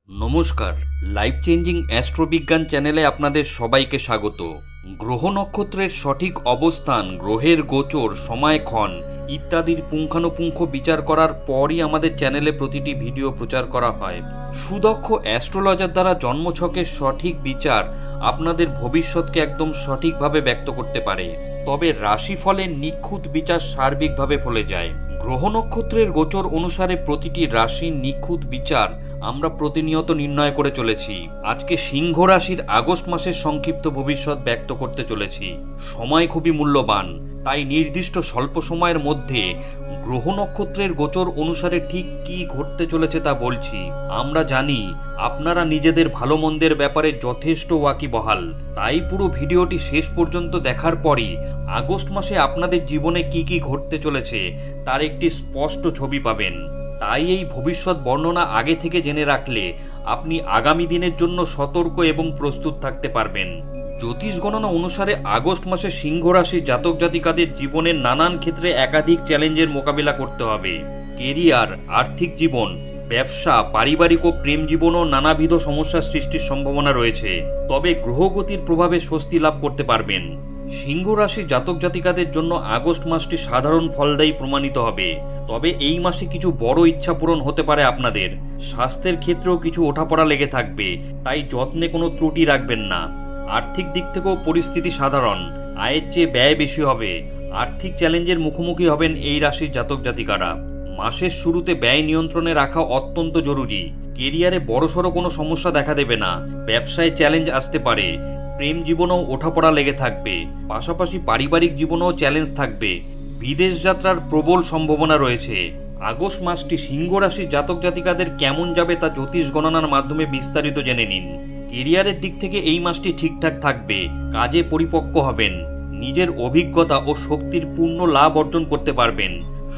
নমস্কার, life changing অ্যাস্ট্রোবিজ্ঞান চ্যানেলে আপনাদের সবাইকে স্বাগত। গ্রহ নক্ষত্রের সঠিক অবস্থান, গ্রহের গোচর, সময়ক্ষণ ইত্যাদির পুঙ্খানুপুঙ্খ বিচার করার পরই আমাদের চ্যানেলে প্রতিটি ভিডিও প্রচার করা হয়। সুদক্ষ অ্যাস্ট্রোলজার দ্বারা জন্মছকের সঠিক বিচার আপনাদের ভবিষ্যৎকে একদম সঠিকভাবে ব্যক্ত করতে পারে, তবে রাশিফলের নিখুঁত বিচার সার্বিকভাবে ফলে যায়। গ্রহ নক্ষত্রের গোচর অনুসারে প্রতিটি রাশির নিখুঁত বিচার আমরা প্রতিনিয়ত নির্ণয় করে চলেছি। আজকে সিংহ রাশির আগস্ট মাসের সংক্ষিপ্ত ভবিষ্যৎ ব্যক্ত করতে চলেছি। সময় খুবই মূল্যবান, তাই নির্দিষ্ট স্বল্প সময়ের মধ্যে গ্রহ নক্ষত্রের গোচর অনুসারে ঠিক কি ঘটতে চলেছে তা বলছি। আমরা জানি আপনারা নিজেদের ভালো মন্দের ব্যাপারে যথেষ্ট ওয়াকিবহাল, তাই পুরো ভিডিওটি শেষ পর্যন্ত দেখার পরই আগস্ট মাসে আপনাদের জীবনে কি কি ঘটতে চলেছে তার একটি স্পষ্ট ছবি পাবেন। তাই এই ভবিষ্যৎ বর্ণনা আগে থেকে জেনে রাখলে আপনি আগামী দিনের জন্য সতর্ক এবং প্রস্তুত থাকতে পারবেন। জ্যোতিষ গণনা অনুসারে আগস্ট মাসে সিংহ রাশির জাতক জাতিকাদের জীবনের নানান ক্ষেত্রে একাধিক চ্যালেঞ্জের মোকাবিলা করতে হবে। কেরিয়ার, আর্থিক জীবন, ব্যবসা, পারিবারিক ও প্রেম জীবনও নানাবিধ সমস্যার সৃষ্টির সম্ভাবনা রয়েছে, তবে গ্রহগতির প্রভাবে স্বস্তি লাভ করতে পারবেন। সিংহ রাশির জাতক জাতিকাদের জন্য আগস্ট মাসটি সাধারণ ফলদায়ী প্রমাণিত হবে, তবে এই মাসে কিছু বড় ইচ্ছা পূরণ হতে পারে আপনাদের। স্বাস্থ্যের ক্ষেত্রেও কিছু ওঠাপড়া লেগে থাকবে, তাই যত্নে কোনো ত্রুটি রাখবেন না। আর্থিক দিক থেকেও পরিস্থিতি সাধারণ, আয়ের চেয়ে ব্যয় বেশি হবে। আর্থিক চ্যালেঞ্জের মুখোমুখি হবেন এই রাশির জাতক জাতিকারা। মাসের শুরুতে ব্যয় নিয়ন্ত্রণে রাখা অত্যন্ত জরুরি। কেরিয়ারে বড়সড় কোনো সমস্যা দেখা দেবে না। ব্যবসায় চ্যালেঞ্জ আসতে পারে, প্রেম জীবনেও ওঠাপড়া লেগে থাকবে, পাশাপাশি পারিবারিক জীবনেও চ্যালেঞ্জ থাকবে। বিদেশ যাত্রার প্রবল সম্ভাবনা রয়েছে। আগস্ট মাসটি সিংহ রাশির জাতক জাতিকাদের কেমন যাবে তা জ্যোতিষ গণনার মাধ্যমে বিস্তারিত জেনে নিন। কেরিয়ারের দিক থেকে এই মাসটি ঠিকঠাক থাকবে, কাজে পরিপক্ক হবেন, নিজের অভিজ্ঞতা ও শক্তির পূর্ণ লাভ অর্জন করতে পারবেন।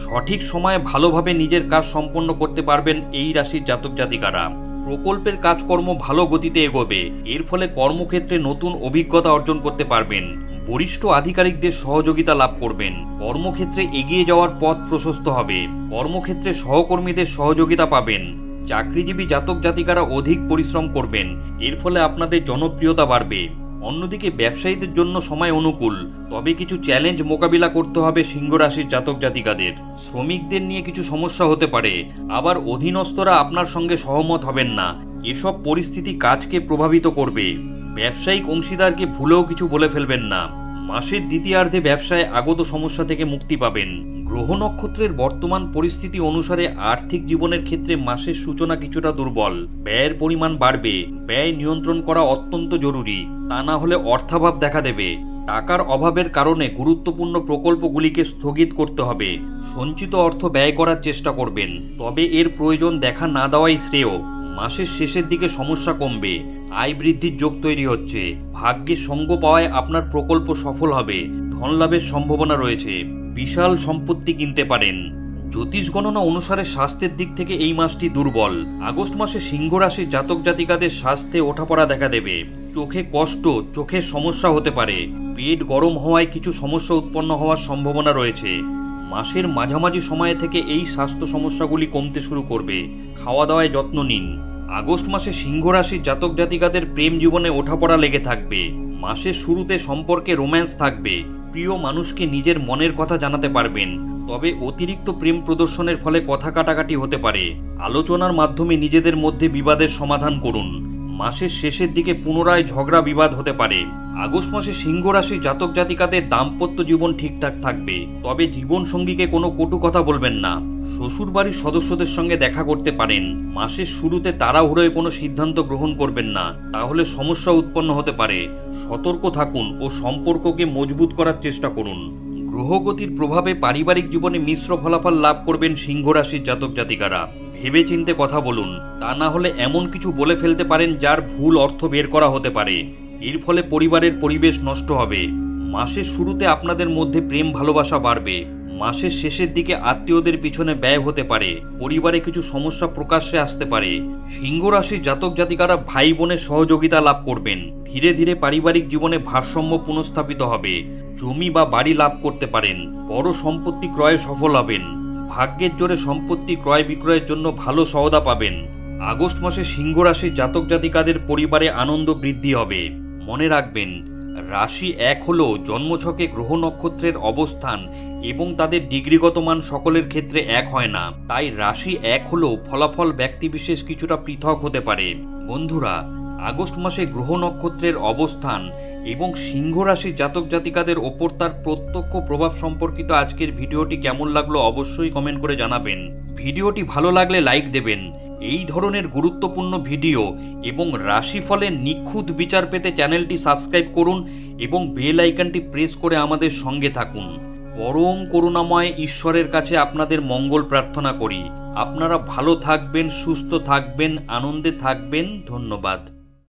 সঠিক সময়ে ভালোভাবে নিজের কাজ সম্পন্ন করতে পারবেন এই রাশির জাতক জাতিকারা। প্রকল্পের কাজকর্ম ভালো গতিতে এগোবে, এর ফলে কর্মক্ষেত্রে নতুন অভিজ্ঞতা অর্জন করতে পারবেন। বরিষ্ঠ আধিকারিকদের সহযোগিতা লাভ করবেন। কর্মক্ষেত্রে এগিয়ে যাওয়ার পথ প্রশস্ত হবে। কর্মক্ষেত্রে সহকর্মীদের সহযোগিতা পাবেন। চাকরিজীবী জাতক জাতিকারা অধিক পরিশ্রম করবেন, এর ফলে আপনাদের জনপ্রিয়তা বাড়বে। অন্যদিকে ব্যবসায়ীদের জন্য সময় অনুকূল, তবে কিছু চ্যালেঞ্জ মোকাবিলা করতে হবে সিংহ রাশির জাতক জাতিকাদের। শ্রমিকদের নিয়ে কিছু সমস্যা হতে পারে, আবার অধীনস্থরা আপনার সঙ্গে সহমত হবেন না। এসব পরিস্থিতি কাজকে প্রভাবিত করবে। ব্যবসায়িক অংশীদারকে ভুলেও কিছু বলে ফেলবেন না। মাসের দ্বিতীয়ার্ধে ব্যবসায় আগত সমস্যা থেকে মুক্তি পাবেন। গ্রহ নক্ষত্রের বর্তমান পরিস্থিতি অনুসারে আর্থিক জীবনের ক্ষেত্রে মাসের সূচনা কিছুটা দুর্বল। ব্যয়ের পরিমাণ বাড়বে। ব্যয় নিয়ন্ত্রণ করা অত্যন্ত জরুরি, তা না হলে অর্থাভাব দেখা দেবে। টাকার অভাবের কারণে গুরুত্বপূর্ণ প্রকল্পগুলিকে স্থগিত করতে হবে। সঞ্চিত অর্থ ব্যয় করার চেষ্টা করবেন, তবে এর প্রয়োজন দেখা না দেওয়াই শ্রেয়। মাসের শেষের দিকে সমস্যা কমবে, আয় বৃদ্ধির যোগ তৈরি হচ্ছে। ভাগ্যের সঙ্গ পাওয়ায় আপনার প্রকল্প সফল হবে। ধন লাভের সম্ভাবনা রয়েছে। বিশাল সম্পত্তি কিনতে পারেন। জ্যোতিষ গণনা অনুসারে স্বাস্থ্যের দিক থেকে এই মাসটি দুর্বল। আগস্ট মাসে সিংহ রাশির জাতক জাতিকাদের স্বাস্থ্যে ওঠাপড়া দেখা দেবে। চোখে কষ্ট, চোখের সমস্যা হতে পারে। পেট গরম হওয়ায় কিছু সমস্যা উৎপন্ন হওয়ার সম্ভাবনা রয়েছে। মাসের মাঝামাঝি সময়ে থেকে এই স্বাস্থ্য সমস্যাগুলি কমতে শুরু করবে। খাওয়া দাওয়ায় যত্ন নিন। আগস্ট মাসে সিংহ রাশির জাতক জাতিকাদের প্রেম জীবনে ওঠাপড়া লেগে থাকবে। মাসের শুরুতে সম্পর্কে রোম্যান্স থাকবে। প্রিয় মানুষকে নিজের মনের কথা জানাতে পারবেন, তবে অতিরিক্ত প্রেম প্রদর্শনের ফলে কথা কাটাকাটি হতে পারে। আলোচনার মাধ্যমে নিজেদের মধ্যে বিবাদের সমাধান করুন। মাসের শেষের দিকে পুনরায় ঝগড়া বিবাদ হতে পারে। আগস্ট মাসে সিংহ রাশির জাতক জাতিকাদের দাম্পত্য জীবন ঠিকঠাক থাকবে, তবে জীবন সঙ্গীকে কোনো কটু কথা বলবেন না। শ্বশুর বাড়ির সদস্যদের সঙ্গে দেখা করতে পারেন। মাসের শুরুতে তাড়াহুড়োয় কোনো সিদ্ধান্ত গ্রহণ করবেন না, তাহলে সমস্যা উৎপন্ন হতে পারে। সতর্ক থাকুন ও সম্পর্ককে মজবুত করার চেষ্টা করুন। গ্রহগতির প্রভাবে পারিবারিক জীবনে মিশ্র ফলাফল লাভ করবেন সিংহ রাশির জাতক জাতিকারা। ভেবে চিন্তে কথা বলুন, তা না হলে এমন কিছু বলে ফেলতে পারেন যার ভুল অর্থ বের করা হতে পারে। এর ফলে পরিবারের পরিবেশ নষ্ট হবে। মাসের শুরুতে আপনাদের মধ্যে প্রেম ভালোবাসা বাড়বে। মাসের শেষের দিকে আত্মীয়দের পিছনে ব্যয় হতে পারে। পরিবারে কিছু সমস্যা প্রকাশ্যে আসতে পারে। সিংহ রাশির জাতক জাতিকারা ভাই বোনের সহযোগিতা লাভ করবেন। ধীরে ধীরে পারিবারিক জীবনে ভারসাম্য পুনঃস্থাপিত হবে। জমি বা বাড়ি লাভ করতে পারেন। বড় সম্পত্তি ক্রয়ে সফল হবেন। ভাগ্যের জোরে সম্পত্তি ক্রয় বিক্রয়ের জন্য ভালো সওদা পাবেন। আগস্ট মাসে সিংহ রাশির জাতক জাতিকাদের পরিবারে আনন্দ বৃদ্ধি হবে। মনে রাখবেন, রাশি 1 হল জন্মছকে গ্রহ নক্ষত্রের অবস্থান এবং তাদের ডিগ্রিগত মান সকলের ক্ষেত্রে এক হয় না। তাই রাশি 1 হল ফলাফল ব্যক্তিবিশেষ কিছুটা পৃথক হতে পারে। বন্ধুরা, আগস্ট মাসে গ্রহ নক্ষত্রের অবস্থান এবং সিংহ রাশির জাতক জাতিকাদের ওপর তার প্রত্যক্ষ প্রভাব সম্পর্কিত আজকের ভিডিওটি কেমন লাগলো অবশ্যই কমেন্ট করে জানাবেন। ভিডিওটি ভালো লাগলে লাইক দেবেন। এই ধরনের গুরুত্বপূর্ণ ভিডিও এবং রাশিফলের নিখুঁত বিচার পেতে চ্যানেলটি সাবস্ক্রাইব করুন এবং বেল আইকনটি প্রেস করে আমাদের সঙ্গে থাকুন। পরম করুণাময় ঈশ্বরের কাছে আপনাদের মঙ্গল প্রার্থনা করি। আপনারা ভালো থাকবেন, সুস্থ থাকবেন, আনন্দে থাকবেন। ধন্যবাদ।